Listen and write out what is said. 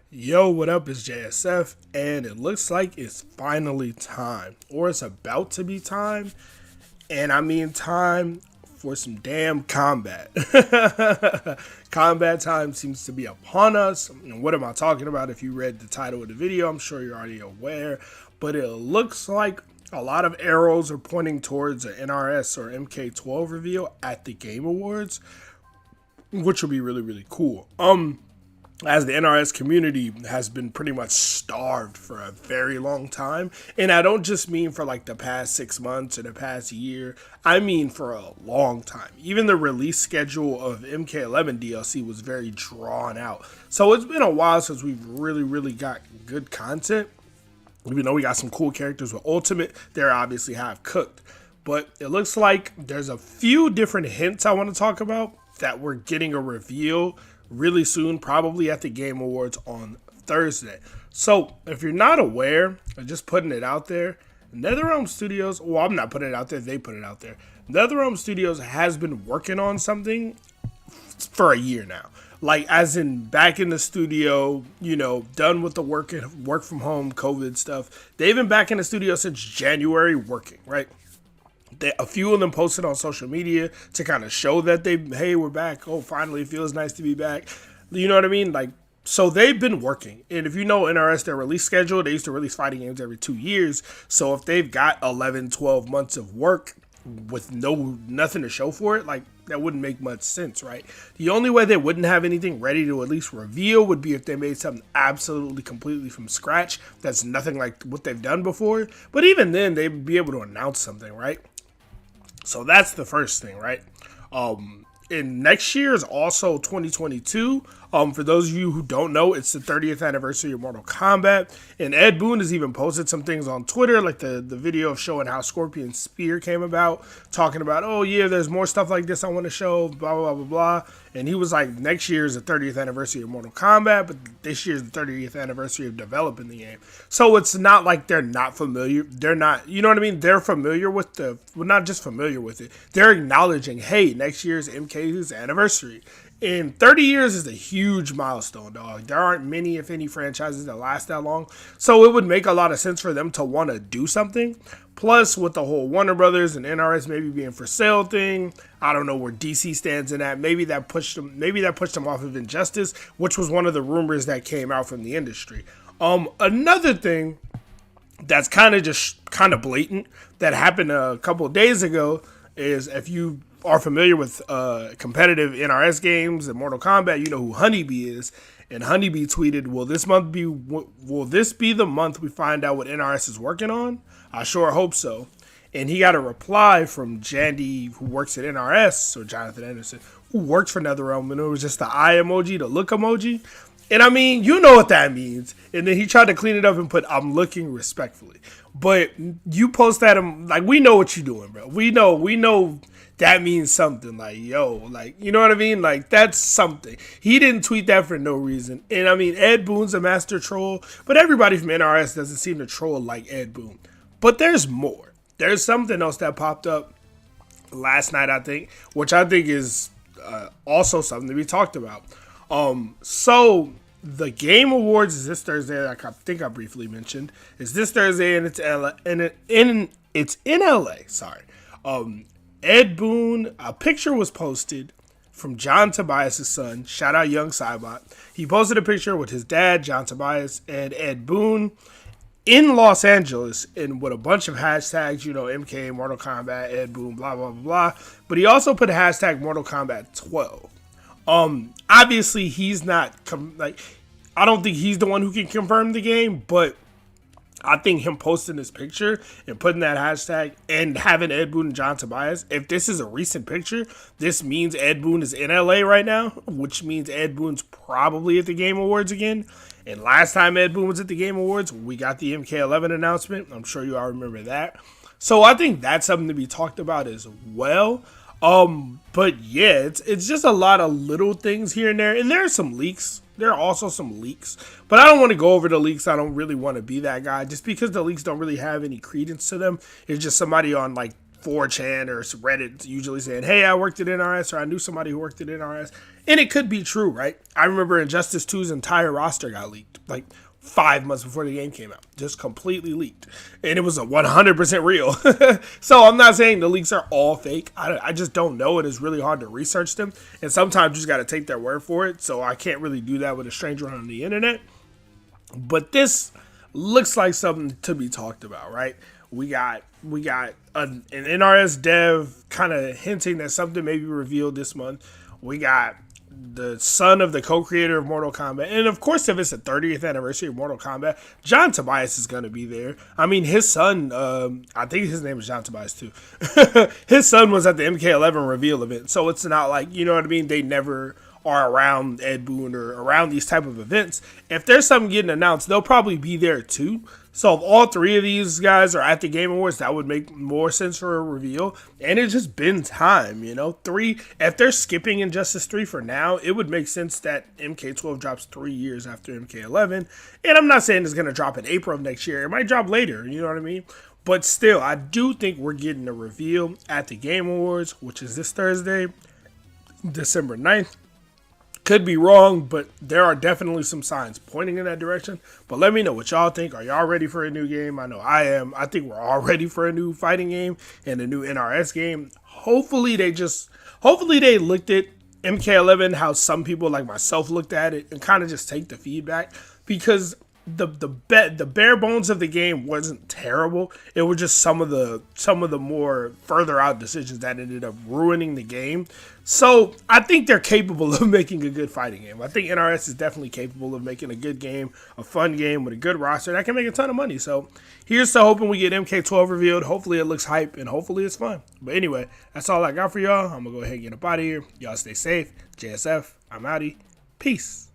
Yo, what up? It's JSF, and it looks like it's finally time, or it's about to be time, and I mean time for some damn combat. Combat time seems to be upon us. And what am I talking about? If you read the title of the video, I'm sure you're already aware, but it looks like a lot of arrows are pointing towards an NRS or MK12 reveal at the Game Awards, which will be really, really cool. As the NRS community has been pretty much starved for a very long time. And I don't just mean for like the past 6 months or the past year, I mean for a long time. Even the release schedule of MK11 DLC was very drawn out. So it's been a while since we've really got good content. Even though we got some cool characters with Ultimate, they're obviously half cooked. But it looks like there's a few different hints I want to talk about that we're getting a reveal really soon, probably at the Game Awards on Thursday. So if you're not aware, I'm just putting it out there, NetherRealm Studios, well, I'm not putting it out there, they put it out there. NetherRealm Studios has been working on something for a year now. Like, as in back in the studio, done with the work from home COVID stuff. They've been back in the studio since January working, right? A few of them posted on social media to kind of show that hey, we're back. Oh, finally, it feels nice to be back. You know what I mean? Like, so they've been working. And if you know NRS, their release schedule, they used to release fighting games every 2 years. So if they've got 11, 12 months of work with nothing to show for it, like, that wouldn't make much sense, right? The only way they wouldn't have anything ready to at least reveal would be if they made something absolutely completely from scratch that's nothing like what they've done before. But even then, they'd be able to announce something, right? So that's the first thing, right? And next year is also 2022. For those of you who don't know, it's the 30th anniversary of Mortal Kombat. And Ed Boon has even posted some things on Twitter, like the video of showing how Scorpion Spear came about, talking about, oh yeah, there's more stuff like this I want to show, blah, blah, blah, blah, blah. And he was like, next year is the 30th anniversary of Mortal Kombat, but this year is the 30th anniversary of developing the game. So it's not like they're not familiar. They're not, you know what I mean? They're familiar with not just familiar with it. They're acknowledging, hey, next year's MK's anniversary. And 30 years is a huge milestone, dog. There aren't many, if any, franchises that last that long. So it would make a lot of sense for them to want to do something. Plus, with the whole Warner Brothers and NRS maybe being for sale thing, I don't know where DC stands in that. Maybe that pushed them off of Injustice, which was one of the rumors that came out from the industry. Another thing that's kind of blatant that happened a couple of days ago is, if you are familiar with competitive NRS games and Mortal Kombat, you know who Honeybee is. And Honeybee tweeted, will this be the month we find out what NRS is working on? I sure hope so. And he got a reply from Jandy, who works at NRS, or Jonathan Anderson, who works for NetherRealm, and it was just the eye emoji, the look emoji. And I mean, you know what that means. And then he tried to clean it up and put, I'm looking respectfully. But you post that, like, we know what you're doing, bro. We know that means something. Like, yo, like, you know what I mean? Like, that's something. He didn't tweet that for no reason. And I mean, Ed Boon's a master troll, but everybody from NRS doesn't seem to troll like Ed Boon. But there's more. There's something else that popped up last night, I think, which I think is also something to be talked about. So the Game Awards is this Thursday. Like I think I briefly mentioned, it's this Thursday, and it's in LA. Sorry. Ed Boon, a picture was posted from John Tobias' son. Shout out Young Cybot. He posted a picture with his dad, John Tobias, and Ed Boon in Los Angeles, and with a bunch of hashtags, MK, Mortal Kombat, Ed Boon, blah, blah, blah, blah. But he also put hashtag Mortal Kombat 12. Obviously he's not, I don't think he's the one who can confirm the game, but I think him posting this picture and putting that hashtag and having Ed Boon and John Tobias, if this is a recent picture, this means Ed Boon is in LA right now, which means Ed Boon's probably at the Game Awards again. And last time Ed Boon was at the Game Awards, we got the MK11 announcement. I'm sure you all remember that. So I think that's something to be talked about as well. But yeah, it's just a lot of little things here and there. And there are some leaks. There are also some leaks. But I don't want to go over the leaks. I don't really want to be that guy. Just because the leaks don't really have any credence to them. It's just somebody on, like, 4chan or Reddit usually saying, hey, I worked at NRS, or I knew somebody who worked at NRS. And it could be true, right? I remember Injustice 2's entire roster got leaked, like 5 months before the game came out, just completely leaked. And it was a 100% real. So I'm not saying the leaks are all fake. I just don't know. It is really hard to research them. And sometimes you just got to take their word for it. So I can't really do that with a stranger on the internet. But this looks like something to be talked about, right? We got an NRS dev kind of hinting that something may be revealed this month. We got the son of the co-creator of Mortal Kombat. And of course, if it's the 30th anniversary of Mortal Kombat, John Tobias is going to be there. I mean, his son, I think his name is John Tobias too. His son was at the MK11 reveal event. So it's not like, you know what I mean? They never are around Ed Boon or around these type of events. If there's something getting announced, they'll probably be there too. So if all three of these guys are at the Game Awards, that would make more sense for a reveal. And it's just been time, you know. If they're skipping Injustice 3 for now, it would make sense that MK12 drops 3 years after MK11. And I'm not saying it's going to drop in April of next year. It might drop later, you know what I mean? But still, I do think we're getting a reveal at the Game Awards, which is this Thursday, December 9th. Could be wrong, but there are definitely some signs pointing in that direction. But let me know what y'all think. Are y'all ready for a new game? I know I am. I think we're all ready for a new fighting game and a new NRS game. Hopefully they looked at MK11 how some people like myself looked at it and kind of just take the feedback, because the bare bones of the game wasn't terrible. It was just some of the more further out decisions that ended up ruining the game. So I think they're capable of making a good fighting game. I think NRS is definitely capable of making a good game, a fun game with a good roster that can make a ton of money. So here's to hoping we get MK12 revealed. Hopefully it looks hype and hopefully it's fun. But anyway, that's all I got for y'all. I'm gonna go ahead and get up out of here. Y'all stay safe. JSF, I'm outie. Peace.